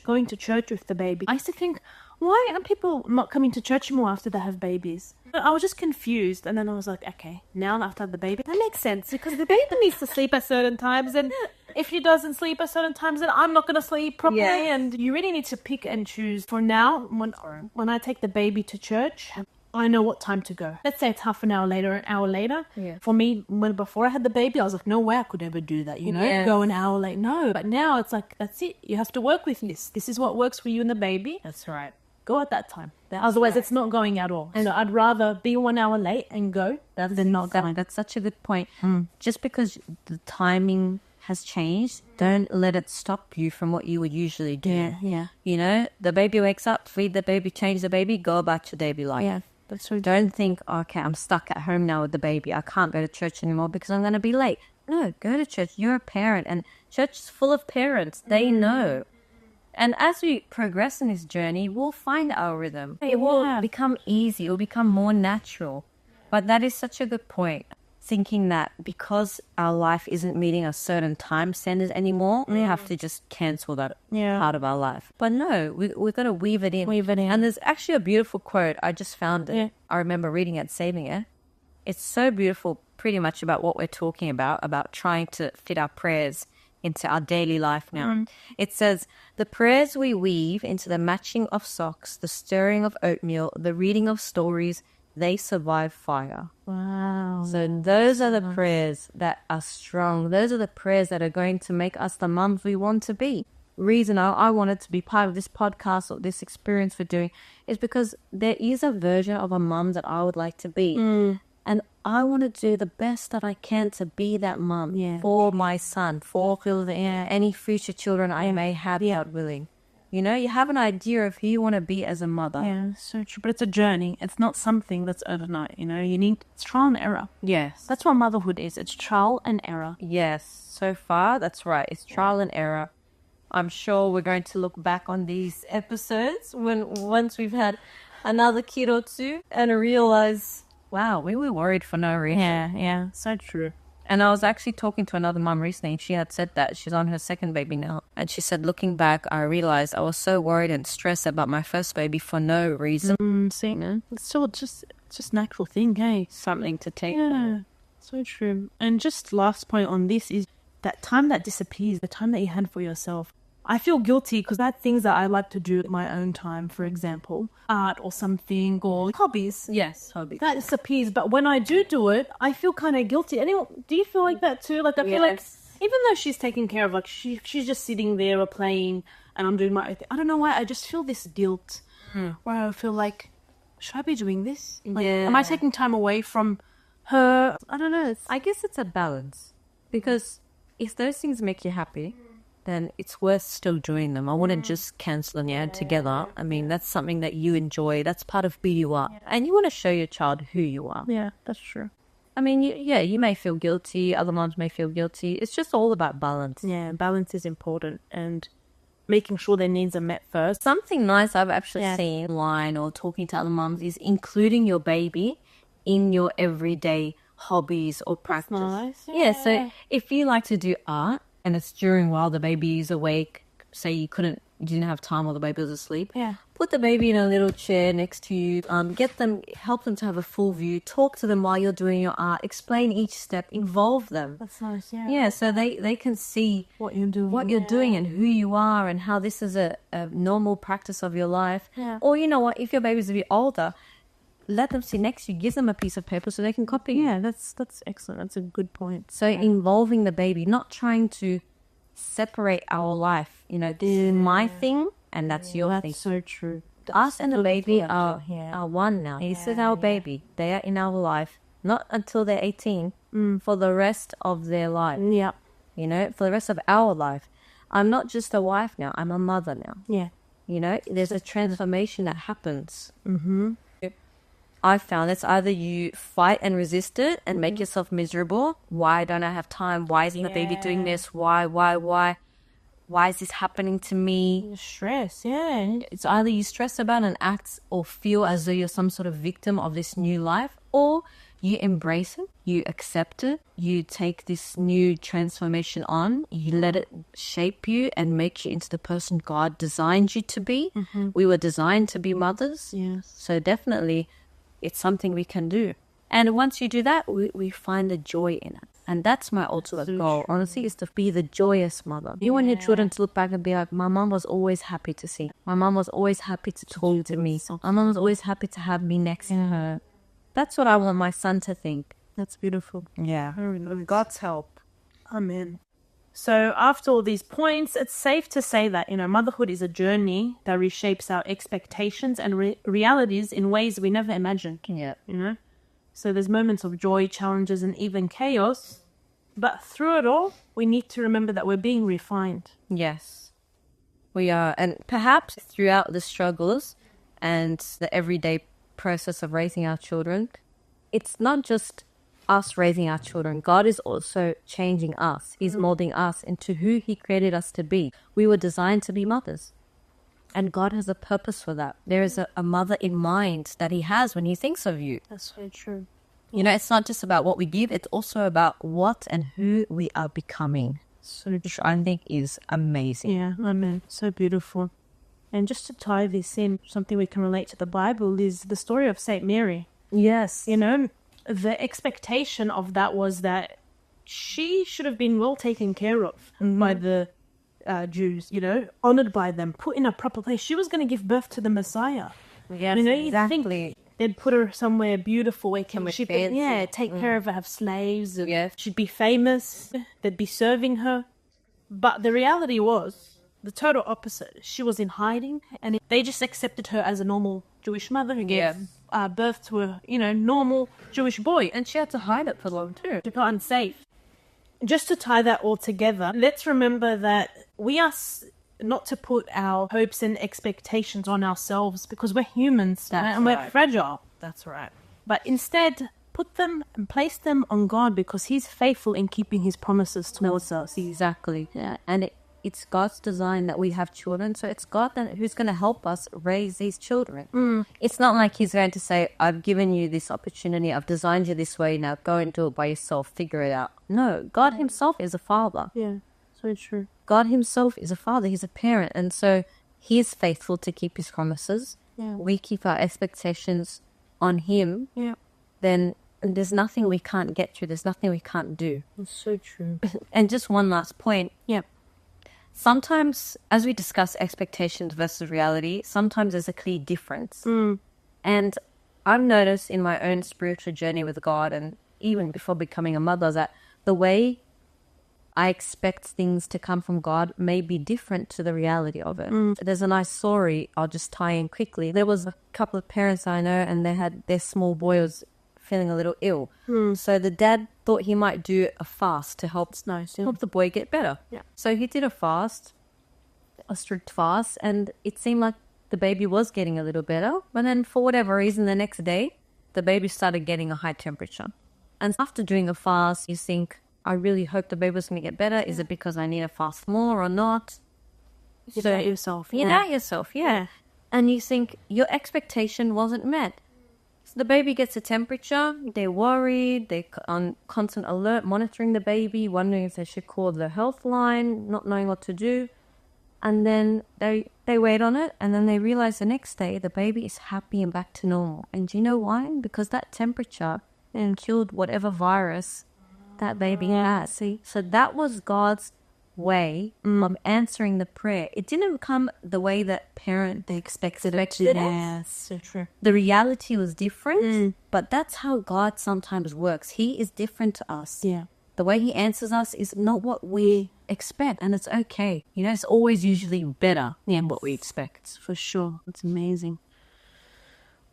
Speaker 1: going to church with the baby. I used to think, why are people not coming to church more after they have babies? I was just confused, and then I was like, okay, now after I have the baby, that makes sense, because the baby needs to sleep at certain times, and if he doesn't sleep at certain times, then I'm not going to sleep properly, and you really need to pick and choose. For now, when I take the baby to church, I know what time to go. Let's say it's half an hour later, an hour later. Yeah. For me, before I had the baby, I was like, no way I could ever do that, go an hour late. No, but now it's like, that's it. You have to work with this. This is what works for you and the baby.
Speaker 2: That's right.
Speaker 1: Go at that time. Otherwise, it's not going at all. And so I'd rather be 1 hour late and go than not going.
Speaker 2: That's such a good point. Just because the timing has changed, don't let it stop you from what you would usually do.
Speaker 1: Yeah.
Speaker 2: The baby wakes up, feed the baby, change the baby, go about your daily life.
Speaker 1: Yeah, that's true.
Speaker 2: Don't think, okay, I'm stuck at home now with the baby. I can't go to church anymore because I'm going to be late. No, go to church. You're a parent, and church is full of parents. They know. And as we progress in this journey, we'll find our rhythm. It will become easy. It will become more natural. But that is such a good point. Thinking that because our life isn't meeting a certain time standard anymore, we have to just cancel that part of our life. But no, we've got to weave it in. And there's actually a beautiful quote. I just found it. Yeah. I remember reading it, saving it. It's so beautiful, pretty much about what we're talking about trying to fit our prayers into our daily life now. It says, the prayers we weave into the matching of socks, the stirring of oatmeal, the reading of stories, they survive fire.
Speaker 1: Wow.
Speaker 2: So those are the prayers that are strong. Those are the prayers that are going to make us the mums we want to be. Reason I wanted to be part of this podcast or this experience we're doing is because there is a version of a mum that I would like to be. And I want to do the best that I can to be that mum for my son, for any future children I may have, God willing. You know, you have an idea of who you want to be as a mother.
Speaker 1: Yeah, so true. But it's a journey. It's not something that's overnight, you know. It's trial and error.
Speaker 2: Yes.
Speaker 1: That's what motherhood is. It's trial and error.
Speaker 2: Yes. So far, that's right. It's trial and error. I'm sure we're going to look back on these episodes once we've had another kid or two and realize, wow, we were worried for no reason.
Speaker 1: Yeah, so true.
Speaker 2: And I was actually talking to another mum recently, and she had said that she's on her second baby now. And she said, looking back, I realized I was so worried and stressed about my first baby for no reason.
Speaker 1: It's still just natural thing, hey?
Speaker 2: Something to take.
Speaker 1: Yeah, so true. And just last point on this is that time that disappears, the time that you had for yourself. I feel guilty because I had things that I like to do at my own time, for example, art or something, or hobbies.
Speaker 2: Yes, hobbies.
Speaker 1: That disappears. But when I do it, I feel kind of guilty. Do you feel like that too? Like I feel like even though she's taking care of, like she's just sitting there or playing and I'm doing my own thing. I don't know why. I just feel this guilt where I feel like, should I be doing this? Like, am I taking time away from her? I don't know.
Speaker 2: I guess it's a balance because if those things make you happy, then it's worth still doing them. I wouldn't just cancel and add together. I mean, that's something that you enjoy. That's part of who you are. And you want to show your child who you are.
Speaker 1: Yeah, that's true.
Speaker 2: I mean, you may feel guilty. Other moms may feel guilty. It's just all about balance.
Speaker 1: Yeah, balance is important and making sure their needs are met first.
Speaker 2: Something nice I've actually seen online or talking to other moms is including your baby in your everyday hobbies or practice.
Speaker 1: Nice.
Speaker 2: Yeah, so if you like to do art, and it's during while the baby is awake, say you didn't have time while the baby was asleep.
Speaker 1: Yeah.
Speaker 2: Put the baby in a little chair next to you. Help them to have a full view. Talk to them while you're doing your art. Explain each step. Involve them.
Speaker 1: That's nice, yeah.
Speaker 2: Yeah, so they can see
Speaker 1: what you're
Speaker 2: doing and who you are and how this is a normal practice of your life.
Speaker 1: Yeah.
Speaker 2: Or you know what, if your baby's a bit older, let them sit next to you. Give them a piece of paper so they can copy.
Speaker 1: Yeah, that's excellent. That's a good point.
Speaker 2: So involving the baby, not trying to separate our life. You know, this is my thing and that's your thing.
Speaker 1: That's so true.
Speaker 2: Us and the baby are one now. This is our baby. They are in our life, not until they're 18, for the rest of their life.
Speaker 1: Yeah.
Speaker 2: You know, for the rest of our life. I'm not just a wife now. I'm a mother now.
Speaker 1: Yeah.
Speaker 2: You know, there's a transformation that happens. Mm-hmm. I found it's either you fight and resist it and make yourself miserable. Why don't I have time? Why isn't the baby doing this? Why is this happening to me?
Speaker 1: Stress, yeah.
Speaker 2: It's either you stress about and act or feel as though you're some sort of victim of this new life, or you embrace it, you accept it, you take this new transformation on, you let it shape you and make you into the person God designed you to be. Mm-hmm. We were designed to be mothers.
Speaker 1: Yes.
Speaker 2: So definitely it's something we can do. And once you do that, we find the joy in it. And that's my ultimate goal, honestly, is to be the joyous mother. You want your children to look back and be like, my mom was always happy to see. My mom was always happy to talk to me. My mom was always happy to have me next to her. That's what I want my son to think.
Speaker 1: That's beautiful.
Speaker 2: Yeah.
Speaker 1: With God's help. Amen. So after all these points, it's safe to say that, motherhood is a journey that reshapes our expectations and realities in ways we never imagined.
Speaker 2: Yeah.
Speaker 1: So there's moments of joy, challenges, and even chaos. But through it all, we need to remember that we're being refined.
Speaker 2: Yes, we are. And perhaps throughout the struggles and the everyday process of raising our children, it's not just us raising our children. God is also changing us. He's molding us into who He created us to be. We were designed to be mothers. And God has a purpose for that. There is a mother in mind that He has when He thinks of you.
Speaker 1: That's so true.
Speaker 2: It's not just about what we give. It's also about what and who we are becoming.
Speaker 1: So
Speaker 2: which I think is amazing.
Speaker 1: Yeah, amen. So beautiful. And just to tie this in, something we can relate to the Bible is the story of Saint Mary.
Speaker 2: Yes.
Speaker 1: The expectation of that was that she should have been well taken care of by the Jews, honored by them, put in a proper place. She was going to give birth to the Messiah.
Speaker 2: Yes, exactly.
Speaker 1: They'd put her somewhere beautiful where she could,
Speaker 2: fancy.
Speaker 1: take care of her, have slaves.
Speaker 2: Yes.
Speaker 1: She'd be famous. They'd be serving her. But the reality was the total opposite. She was in hiding, and they just accepted her as a normal Jewish mother who gave birth to a, normal Jewish boy.
Speaker 2: And she had to hide it for long too.
Speaker 1: To feel unsafe. Just to tie that all together, let's remember that we are not to put our hopes and expectations on ourselves because we're humans and we're fragile.
Speaker 2: That's right.
Speaker 1: But instead, put them and place them on God because He's faithful in keeping His promises towards us.
Speaker 2: Exactly. Yeah. And it's God's design that we have children, so it's God who's going to help us raise these children. It's not like He's going to say, I've given you this opportunity, I've designed you this way, now go and do it by yourself, figure it out. No, God Himself is a father.
Speaker 1: Yeah, so true.
Speaker 2: God Himself is a father, He's a parent, and so He is faithful to keep His promises.
Speaker 1: Yeah.
Speaker 2: We keep our expectations on Him, then there's nothing we can't get through, there's nothing we can't do.
Speaker 1: That's so true.
Speaker 2: And just one last point.
Speaker 1: Yeah.
Speaker 2: Sometimes, as we discuss expectations versus reality, sometimes there's a clear difference. And I've noticed in my own spiritual journey with God, and even before becoming a mother, that the way I expect things to come from God may be different to the reality of it. There's a nice story I'll just tie in quickly. There was a couple of parents I know, and they had their small boy was feeling a little ill. So the dad thought he might do a fast to help the boy get better.
Speaker 1: Yeah.
Speaker 2: So he did a strict fast, and it seemed like the baby was getting a little better. But then for whatever reason, the next day, the baby started getting a high temperature. And after doing a fast, you think, I really hope the baby was going to get better. Is it because I need to fast more or not?
Speaker 1: You doubt yourself.
Speaker 2: You doubt yourself, yeah. And you think your expectation wasn't met. So the baby gets a temperature, they're worried, they're on constant alert, monitoring the baby, wondering if they should call the health line, not knowing what to do. And then they wait on it, and then they realize the next day the baby is happy and back to normal. And do you know why? Because that temperature killed whatever virus that baby has. See? So that was God's way of answering the prayer. It didn't come the way that they expected it.
Speaker 1: Yes, so true.
Speaker 2: The reality was different, but that's how God sometimes works. He is different to us.
Speaker 1: Yeah.
Speaker 2: The way He answers us is not what we expect, and it's okay. It's always usually better than what we expect.
Speaker 1: For sure. It's amazing.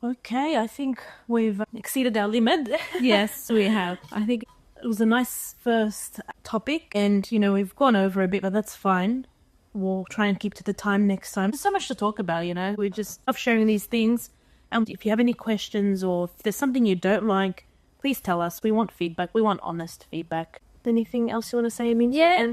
Speaker 1: Okay, I think we've exceeded our limit.
Speaker 2: Yes, we have.
Speaker 1: I think it was a nice first topic, and we've gone over a bit, but that's fine. We'll try and keep to the time next time. There's so much to talk about, we just love sharing these things. And if you have any questions or if there's something you don't like, please tell us. We want feedback. We want honest feedback. Anything else you want to say, Amin?
Speaker 2: Yeah,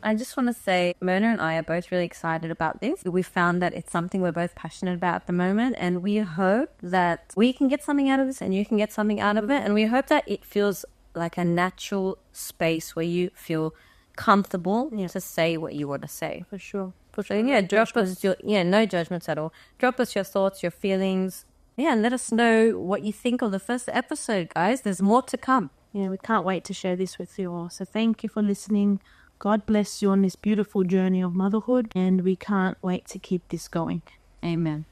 Speaker 2: I just want to say Mona and I are both really excited about this. We found that it's something we're both passionate about at the moment, and we hope that we can get something out of this and you can get something out of it, and we hope that it feels like a natural space where you feel comfortable to say what you want to say.
Speaker 1: For sure.
Speaker 2: So drop us no judgments at all. Drop us your thoughts, your feelings. Yeah, and let us know what you think of the first episode, guys. There's more to come.
Speaker 1: Yeah, we can't wait to share this with you all. So thank you for listening. God bless you on this beautiful journey of motherhood, and we can't wait to keep this going.
Speaker 2: Amen.